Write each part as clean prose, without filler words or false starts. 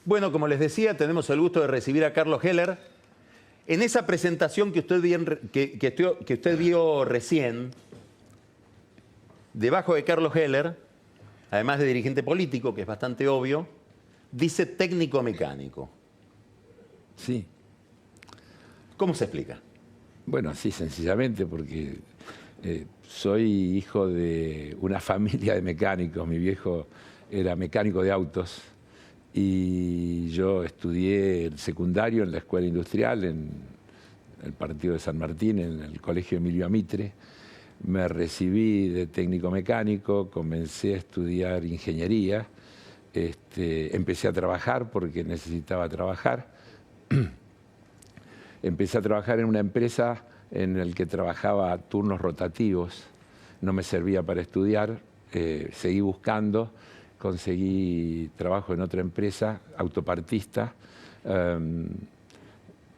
Bueno, como les decía, tenemos el gusto de recibir a Carlos Heller. En esa presentación que usted vio recién, debajo de Carlos Heller, además de dirigente político, que es bastante obvio, dice técnico mecánico. Sí. ¿Cómo se explica? Bueno, sí, sencillamente porque soy hijo de una familia de mecánicos. Mi viejo era mecánico de autos y yo estudié el secundario en la escuela industrial, en el partido de San Martín, en el colegio Emilio Amitre. Me recibí de técnico mecánico, comencé a estudiar ingeniería, empecé a trabajar porque necesitaba trabajar. Empecé a trabajar en una empresa en la que trabajaba a turnos rotativos, no me servía para estudiar, seguí buscando, conseguí trabajo en otra empresa, autopartista.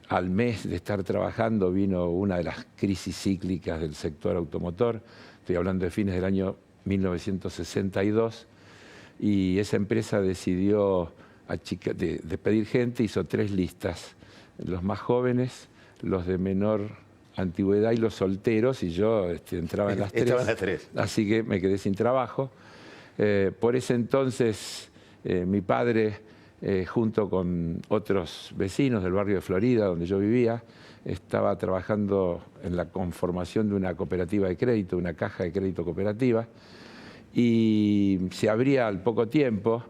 Al mes de estar trabajando vino una de las crisis cíclicas del sector automotor, estoy hablando de fines del año 1962, y esa empresa decidió despedir gente, hizo 3 listas, los más jóvenes, los de menor antigüedad y los solteros, y yo entraba en las 3. Estaba en las 3. Así que me quedé sin trabajo. Por ese entonces mi padre, junto con otros vecinos del barrio de Florida, donde yo vivía, estaba trabajando en la conformación de una cooperativa de crédito, una caja de crédito cooperativa, y se abría al poco tiempo,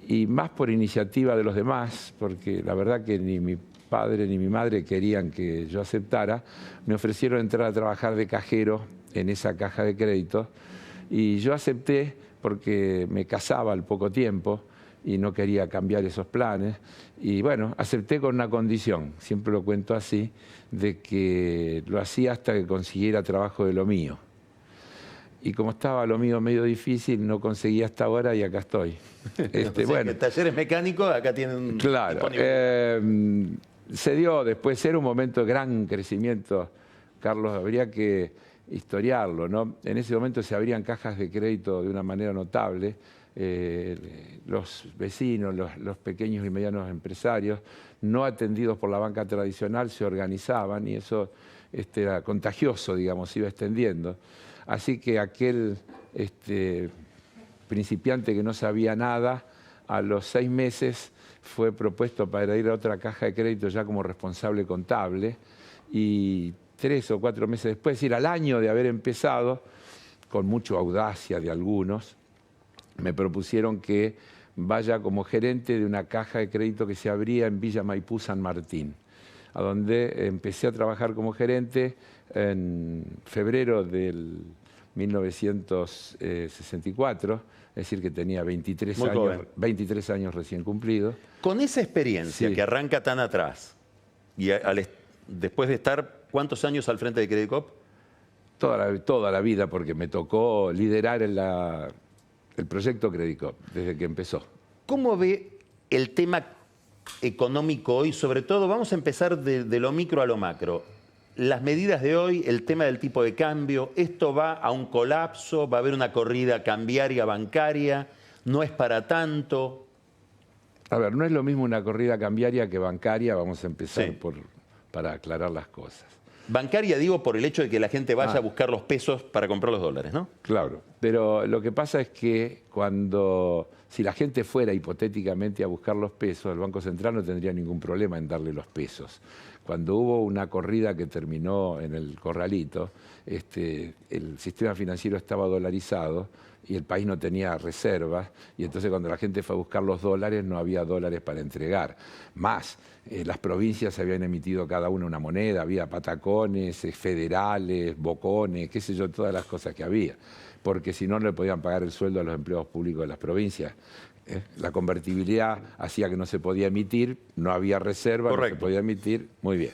y más por iniciativa de los demás, porque la verdad que ni mi padre ni mi madre querían que yo aceptara, me ofrecieron entrar a trabajar de cajero en esa caja de crédito, y yo acepté porque me casaba al poco tiempo y no quería cambiar esos planes. Y bueno, acepté con una condición, siempre lo cuento así, de que lo hacía hasta que consiguiera trabajo de lo mío. Y como estaba lo mío medio difícil, no conseguí hasta ahora y acá estoy. Bueno, talleres mecánicos acá tienen. Claro. Se dio después, era un momento de gran crecimiento, Carlos, habría que historiarlo, ¿no? En ese momento se abrían cajas de crédito de una manera notable. Los vecinos, los pequeños y medianos empresarios, no atendidos por la banca tradicional, se organizaban y eso era contagioso, digamos, se iba extendiendo. Así que aquel principiante que no sabía nada, a los 6 meses fue propuesto para ir a otra caja de crédito ya como responsable contable, y 3 o 4 meses después, es decir, al año de haber empezado, con mucha audacia de algunos, me propusieron que vaya como gerente de una caja de crédito que se abría en Villa Maipú, San Martín, a donde empecé a trabajar como gerente en febrero del 1964, es decir, que tenía 23 años recién cumplidos. Con esa experiencia que arranca tan atrás, y después de estar, ¿cuántos años al frente de Credit Corp? Toda la vida, porque me tocó liderar el proyecto Credit Corp desde que empezó. ¿Cómo ve el tema económico hoy? Sobre todo, vamos a empezar de lo micro a lo macro. Las medidas de hoy, el tema del tipo de cambio, ¿esto va a un colapso? ¿Va a haber una corrida cambiaria bancaria? ¿No es para tanto? A ver, no es lo mismo una corrida cambiaria que bancaria, vamos a empezar para aclarar las cosas. Bancaria digo por el hecho de que la gente vaya a buscar los pesos para comprar los dólares, ¿no? Claro, pero lo que pasa es que si la gente fuera hipotéticamente a buscar los pesos, el Banco Central no tendría ningún problema en darle los pesos. Cuando hubo una corrida que terminó en el corralito, el sistema financiero estaba dolarizado y el país no tenía reservas, y entonces cuando la gente fue a buscar los dólares no había dólares para entregar. Más, las provincias habían emitido cada una moneda, había patacones, federales, bocones, qué sé yo, todas las cosas que había, porque si no, no le podían pagar el sueldo a los empleados públicos de las provincias. La convertibilidad hacía que no se podía emitir, no había reserva, no se podía emitir, muy bien.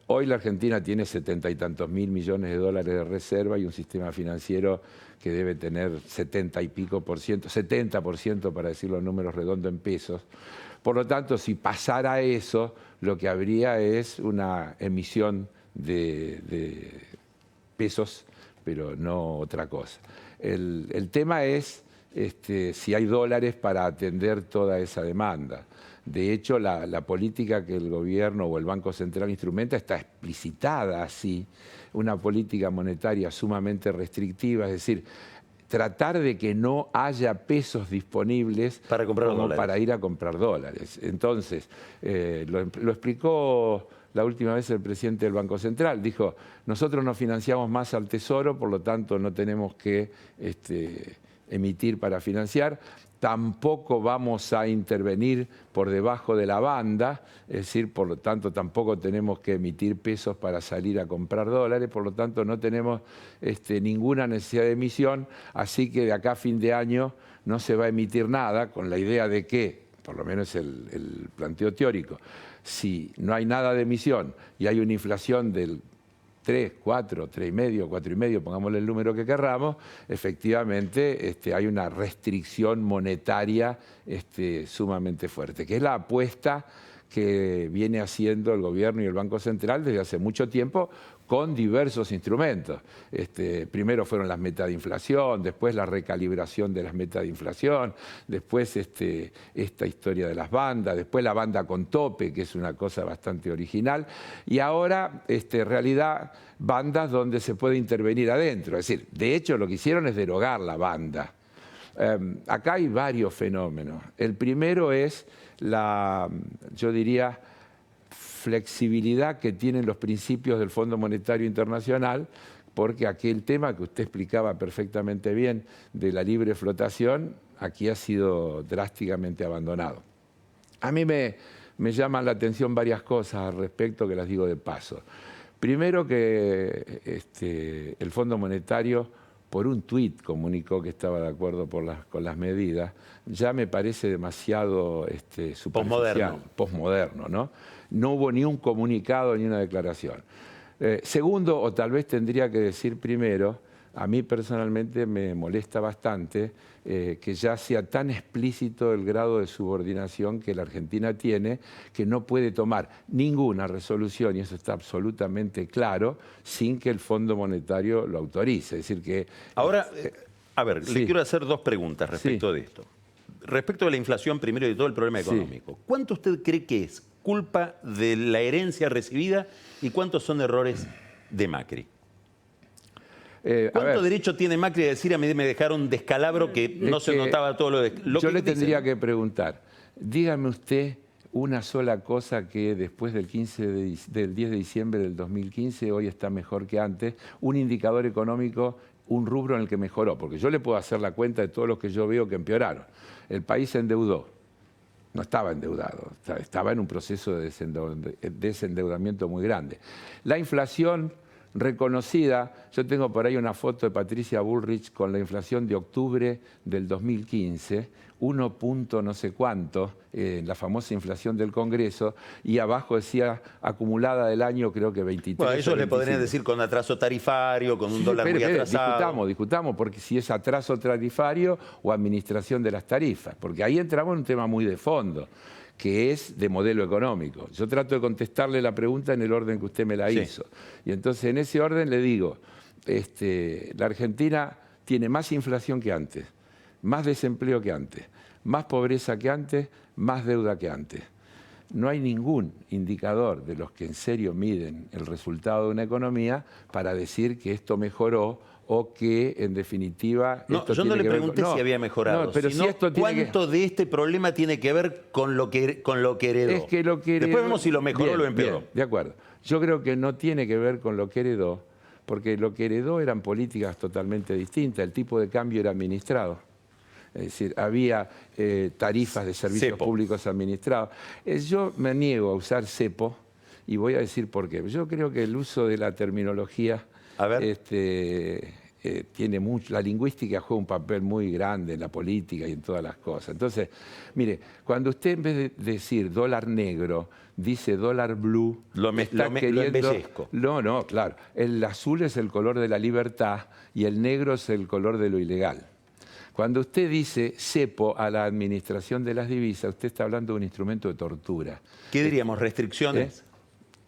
Hoy la Argentina tiene 70 y tantos mil millones de dólares de reserva y un sistema financiero que debe tener 70 y pico por ciento, 70% para decir los números redondos en pesos. Por lo tanto, si pasara eso, lo que habría es una emisión de pesos, pero no otra cosa. El tema es si hay dólares para atender toda esa demanda. De hecho, la política que el gobierno o el Banco Central instrumenta está explicitada así, una política monetaria sumamente restrictiva, es decir, tratar de que no haya pesos disponibles para comprar como dólares, para ir a comprar dólares. Entonces, lo explicó la última vez el presidente del Banco Central. Dijo, nosotros no financiamos más al Tesoro, por lo tanto no tenemos que emitir para financiar. Tampoco vamos a intervenir por debajo de la banda, es decir, por lo tanto tampoco tenemos que emitir pesos para salir a comprar dólares, por lo tanto no tenemos ninguna necesidad de emisión, así que de acá a fin de año no se va a emitir nada, con la idea de que, por lo menos el planteo teórico, si no hay nada de emisión y hay una inflación del 3, 4, 3,5, 4,5, pongámosle el número que querramos, efectivamente hay una restricción monetaria sumamente fuerte, que es la apuesta que viene haciendo el gobierno y el Banco Central desde hace mucho tiempo con diversos instrumentos. Primero fueron las metas de inflación, después la recalibración de las metas de inflación, después esta historia de las bandas, después la banda con tope, que es una cosa bastante original, y ahora, en realidad, bandas donde se puede intervenir adentro. Es decir, de hecho, lo que hicieron es derogar la banda. Acá hay varios fenómenos. El primero es yo diría, flexibilidad que tienen los principios del Fondo Monetario Internacional, porque aquel tema que usted explicaba perfectamente bien de la libre flotación, aquí ha sido drásticamente abandonado. A mí me llaman la atención varias cosas al respecto que las digo de paso. Primero que el Fondo Monetario, por un tuit, comunicó que estaba de acuerdo con las medidas, ya me parece demasiado superficial, posmoderno, ¿no? No hubo ni un comunicado ni una declaración. Segundo, o tal vez tendría que decir primero, a mí personalmente me molesta bastante que ya sea tan explícito el grado de subordinación que la Argentina tiene, que no puede tomar ninguna resolución, y eso está absolutamente claro, sin que el Fondo Monetario lo autorice. Es decir que... Ahora, a ver, sí. le quiero hacer dos preguntas respecto de esto. Respecto de la inflación, primero y de todo el problema económico. ¿Cuánto usted cree que es culpa de la herencia recibida y cuántos son errores de Macri? ¿Cuánto derecho tiene Macri a decir a mí me dejaron descalabro que no se notaba todo lo que yo le tendría que preguntar, dígame usted una sola cosa que después del 10 de diciembre del 2015 hoy está mejor que antes, un indicador económico, un rubro en el que mejoró, porque yo le puedo hacer la cuenta de todos los que yo veo que empeoraron. El país se endeudó, no estaba endeudado, estaba en un proceso de desendeudamiento muy grande. La inflación reconocida, yo tengo por ahí una foto de Patricia Bullrich con la inflación de octubre del 2015, 1 punto no sé cuánto, la famosa inflación del Congreso, y abajo decía acumulada del año creo que 23. Bueno, ellos le podrían decir con atraso tarifario, con un dólar muy atrasado. Discutamos, porque si es atraso tarifario o administración de las tarifas, porque ahí entramos en un tema muy de fondo, que es de modelo económico. Yo trato de contestarle la pregunta en el orden que usted me la hizo. Y entonces en ese orden le digo, la Argentina tiene más inflación que antes, más desempleo que antes, más pobreza que antes, más deuda que antes. No hay ningún indicador de los que en serio miden el resultado de una economía para decir que esto mejoró o que, en definitiva... No, yo no le pregunté si había mejorado, pero sino si esto cuánto de este problema tiene que ver con lo que heredó. Es que lo que heredó... Después vemos si lo mejoró o lo empeoró. Bien, de acuerdo. Yo creo que no tiene que ver con lo que heredó, porque lo que heredó eran políticas totalmente distintas. El tipo de cambio era administrado. Es decir, había tarifas de servicios públicos administrados. Yo me niego a usar cepo y voy a decir por qué. Yo creo que el uso de la terminología... tiene mucho, la lingüística juega un papel muy grande en la política y en todas las cosas. Entonces, mire, cuando usted en vez de decir dólar negro, dice dólar blue, lo embellezco. No, claro. El azul es el color de la libertad y el negro es el color de lo ilegal. Cuando usted dice cepo a la administración de las divisas, usted está hablando de un instrumento de tortura. ¿Qué diríamos? ¿Restricciones?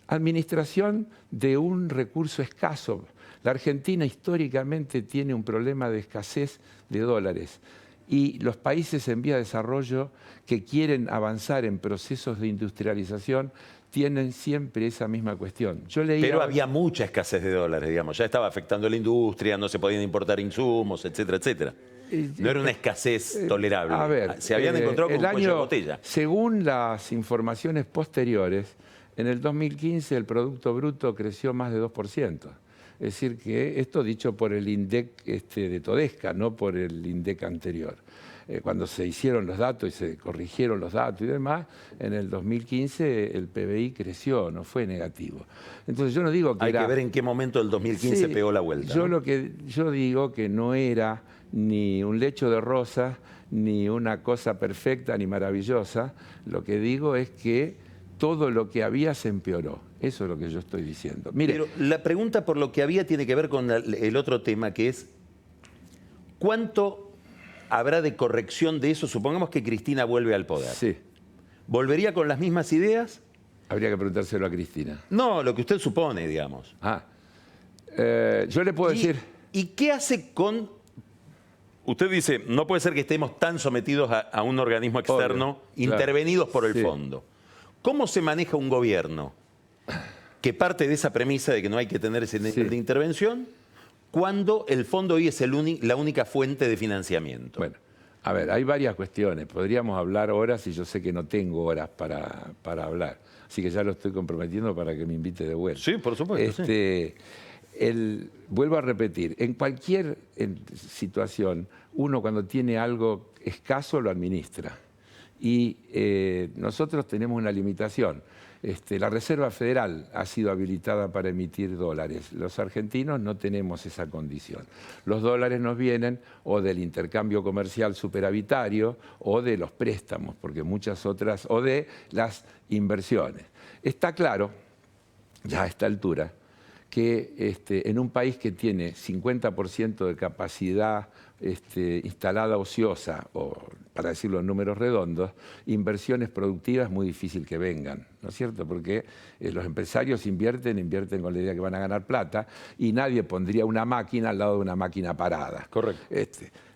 Administración de un recurso escaso. La Argentina históricamente tiene un problema de escasez de dólares Y los países en vía de desarrollo que quieren avanzar en procesos de industrialización tienen siempre esa misma cuestión. Yo leí Pero ahora- había mucha escasez de dólares, digamos. Ya estaba afectando la industria, no se podían importar insumos, etcétera, etcétera. No era una escasez tolerable. A ver, Se habían encontrado con el un cuello de año, botella. según las informaciones posteriores, en el 2015 el Producto Bruto creció más de 2%. Es decir, que esto dicho por el INDEC de Todesca, no por el INDEC anterior. Cuando se hicieron los datos y se corrigieron los datos y demás, en el 2015 el PBI creció, no fue negativo. Entonces yo no digo que Hay era... que ver en qué momento del 2015 Sí, pegó la vuelta. Yo ¿no? yo digo que no era ni un lecho de rosas, ni una cosa perfecta ni maravillosa. Lo que digo es que todo lo que había se empeoró. Eso es lo que yo estoy diciendo. Mire, Pero la pregunta por lo que había tiene que ver con el otro tema, que es ¿cuánto habrá de corrección de eso? Supongamos que Cristina vuelve al poder. sí, ¿Volvería con las mismas ideas? habría que preguntárselo a Cristina. No, lo que usted supone, digamos. Yo le puedo decir... ¿Y qué hace con...? Usted dice, no puede ser que estemos tan sometidos a un organismo externo, Obvio, claro. intervenidos por el Sí. fondo. ¿Cómo se maneja un gobierno que parte de esa premisa de que no hay que tener ese nivel de intervención cuando el fondo hoy es la única fuente de financiamiento? Bueno, a ver, hay varias cuestiones. Podríamos hablar horas y yo sé que no tengo horas para hablar. Así que ya lo estoy comprometiendo para que me invite de vuelta. Sí, por supuesto. Sí. Vuelvo a repetir, en cualquier situación, uno cuando tiene algo escaso lo administra. Y nosotros tenemos una limitación. La Reserva Federal ha sido habilitada para emitir dólares. Los argentinos no tenemos esa condición. Los dólares nos vienen o del intercambio comercial superavitario o de los préstamos, porque muchas otras, o de las inversiones. Está claro, ya a esta altura, que en un país que tiene 50% de capacidad instalada ociosa, o para decirlo en números redondos, inversiones productivas es muy difícil que vengan, ¿no es cierto? Porque los empresarios invierten con la idea que van a ganar plata y nadie pondría una máquina al lado de una máquina parada. Correcto.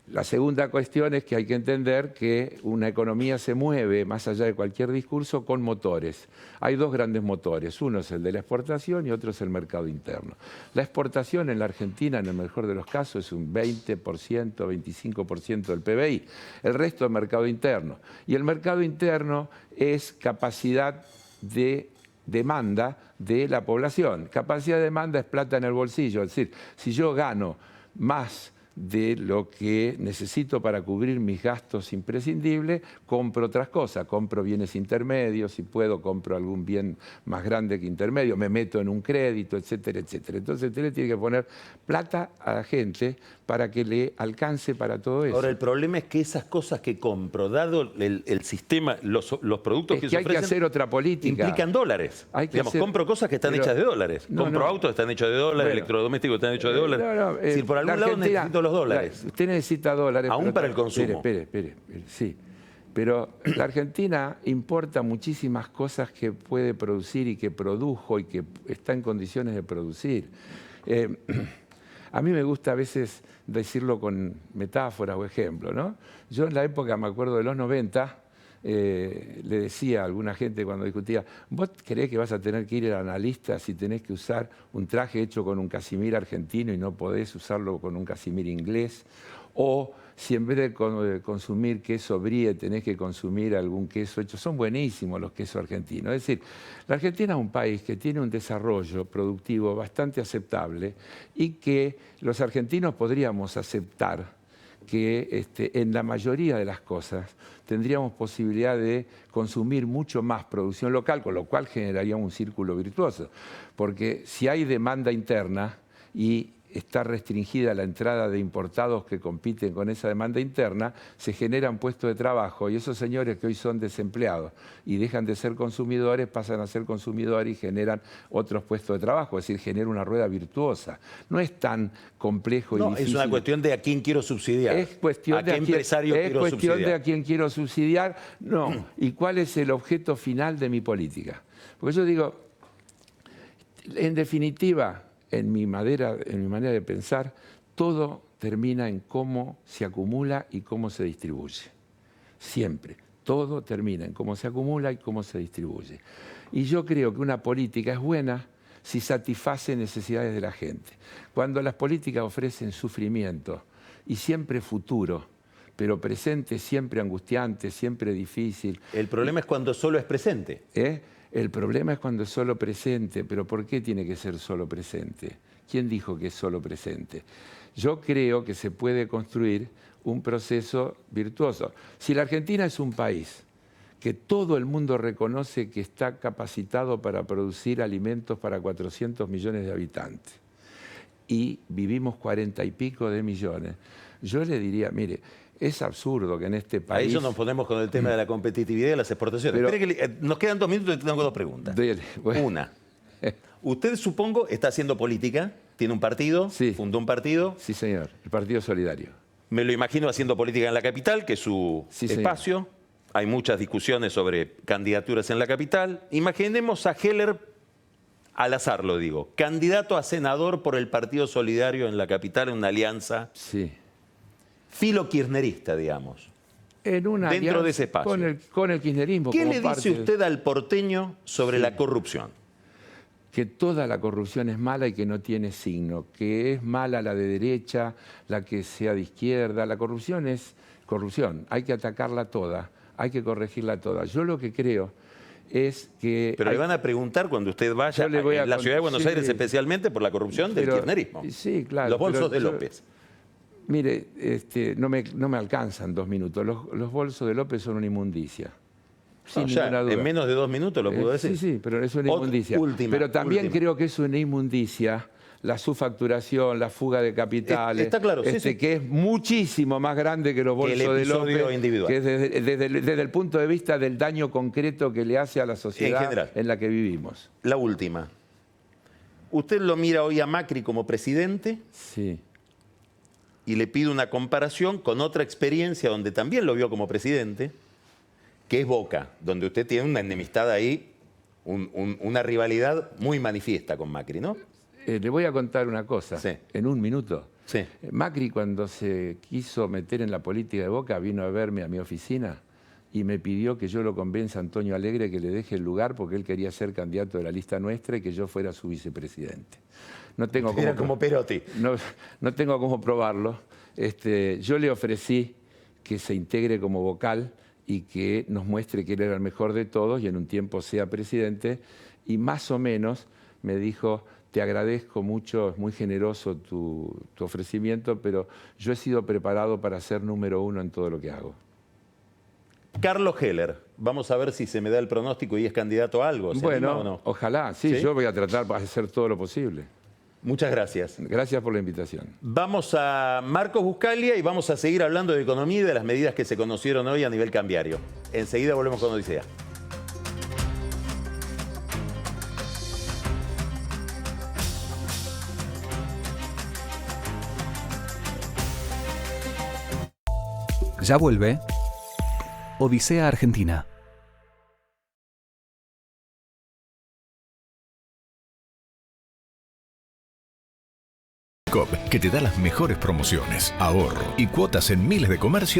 La segunda cuestión es que hay que entender que una economía se mueve, más allá de cualquier discurso, con motores. Hay dos grandes motores, uno es el de la exportación y otro es el mercado interno. La exportación en la Argentina, en el mejor de los casos, es un 20%, 25% del PBI. El resto es mercado interno. Y el mercado interno es capacidad de demanda de la población. Capacidad de demanda es plata en el bolsillo. Es decir, si yo gano más de lo que necesito para cubrir mis gastos imprescindibles, compro otras cosas, compro bienes intermedios, si puedo compro algún bien más grande que intermedio, me meto en un crédito, etcétera, etcétera. Entonces usted le tiene que poner plata a la gente para que le alcance para todo eso. Ahora, el problema es que esas cosas que compro, dado el sistema, los productos Es que que se hay que ofrecen, hacer otra política. implican dólares. Hay que Digamos, hacer- compro cosas que están pero- hechas de dólares. No, compro no. autos que están hechos de dólares, Bueno. electrodomésticos que están hechos de dólares. No, Es decir, por algún la lado Argentina- necesito los dólares. Usted necesita dólares. Aún pero- para el consumo. Espere, sí. Pero la Argentina importa muchísimas cosas que puede producir y que produjo y que está en condiciones de producir. A mí me gusta a veces decirlo con metáforas o ejemplos, ¿no? Yo en la época, me acuerdo de los 90, le decía a alguna gente cuando discutía, ¿vos creés que vas a tener que ir al analista si tenés que usar un traje hecho con un casimir argentino y no podés usarlo con un casimir inglés? O si en vez de consumir queso brie tenés que consumir algún queso hecho, son buenísimos los quesos argentinos. Es decir, la Argentina es un país que tiene un desarrollo productivo bastante aceptable y que los argentinos podríamos aceptar que en la mayoría de las cosas tendríamos posibilidad de consumir mucho más producción local, con lo cual generaríamos un círculo virtuoso. Porque si hay demanda interna y está restringida la entrada de importados que compiten con esa demanda interna, se generan puestos de trabajo y esos señores que hoy son desempleados y dejan de ser consumidores, pasan a ser consumidores y generan otros puestos de trabajo, es decir, genera una rueda virtuosa. No es tan complejo y No, difícil. es una cuestión de a quién quiero subsidiar. Es cuestión ¿A qué empresario quiero subsidiar? de a quién quiero subsidiar, no. ¿Y cuál es el objeto final de mi política? Porque yo digo, en definitiva, en mi manera de pensar, todo termina en cómo se acumula y cómo se distribuye. Siempre. Todo termina en cómo se acumula y cómo se distribuye. Y yo creo que una política es buena si satisface necesidades de la gente. Cuando las políticas ofrecen sufrimiento y siempre futuro, pero presente siempre angustiante, siempre difícil. El problema es cuando solo es presente. El problema es cuando es solo presente, pero ¿por qué tiene que ser solo presente? ¿Quién dijo que es solo presente? Yo creo que se puede construir un proceso virtuoso. Si la Argentina es un país que todo el mundo reconoce que está capacitado para producir alimentos para 400 millones de habitantes y vivimos 40 y pico de millones, yo le diría, mire, es absurdo que en este país... A eso nos ponemos con el tema de la competitividad y de las exportaciones. Pero, espere que nos quedan 2 minutos y tengo 2 preguntas. Bueno. Una, usted supongo está haciendo política, tiene un partido, sí, fundó un partido. Sí, señor, el Partido Solidario. Me lo imagino haciendo política en la capital, que es su espacio. Señor. Hay muchas discusiones sobre candidaturas en la capital. Imaginemos a Heller, al azar lo digo, candidato a senador por el Partido Solidario en la capital, en una alianza filo-kirchnerista, digamos. En una dentro de ese espacio. Con el kirchnerismo. ¿Qué le dice usted al porteño sobre la corrupción? Que toda la corrupción es mala y que no tiene signo, que es mala la de derecha, la que sea de izquierda. La corrupción es corrupción, hay que atacarla toda, hay que corregirla toda. Yo lo que creo es que... Pero le van a preguntar cuando usted vaya a la ciudad de Buenos Aires especialmente por la corrupción del kirchnerismo. Sí, claro. Los bolsos de López. Mire, no me alcanzan 2 minutos. Los bolsos de López son una inmundicia. Sin ninguna duda. En menos de 2 minutos lo puedo decir. Sí, pero es una inmundicia. Pero también creo que es una inmundicia la subfacturación, la fuga de capitales. Está claro, que es muchísimo más grande que los bolsos de López. Individual. Que desde el punto de vista del daño concreto que le hace a la sociedad en la que vivimos. La última. ¿Usted lo mira hoy a Macri como presidente? Sí. Y le pide una comparación con otra experiencia donde también lo vio como presidente, que es Boca, donde usted tiene una enemistad ahí, una rivalidad muy manifiesta con Macri, ¿no? Le voy a contar una cosa, en 1 minuto. Sí. Macri, cuando se quiso meter en la política de Boca, vino a verme a mi oficina y me pidió que yo lo convenza a Antonio Alegre que le deje el lugar porque él quería ser candidato de la lista nuestra y que yo fuera su vicepresidente. No tengo Era como Perotti. No tengo cómo probarlo. Yo le ofrecí que se integre como vocal y que nos muestre que él era el mejor de todos y en un tiempo sea presidente. Y más o menos me dijo, te agradezco mucho, es muy generoso tu ofrecimiento, pero yo he sido preparado para ser número 1 en todo lo que hago. Carlos Heller, vamos a ver si se me da el pronóstico y es candidato a algo. Bueno, o no? Ojalá, sí, yo voy a tratar de hacer todo lo posible. Muchas gracias. Gracias por la invitación. Vamos a Marcos Buscaglia y vamos a seguir hablando de economía y de las medidas que se conocieron hoy a nivel cambiario. Enseguida volvemos con Odisea. Ya vuelve Odisea Argentina. Que te da las mejores promociones, ahorro y cuotas en miles de comercios.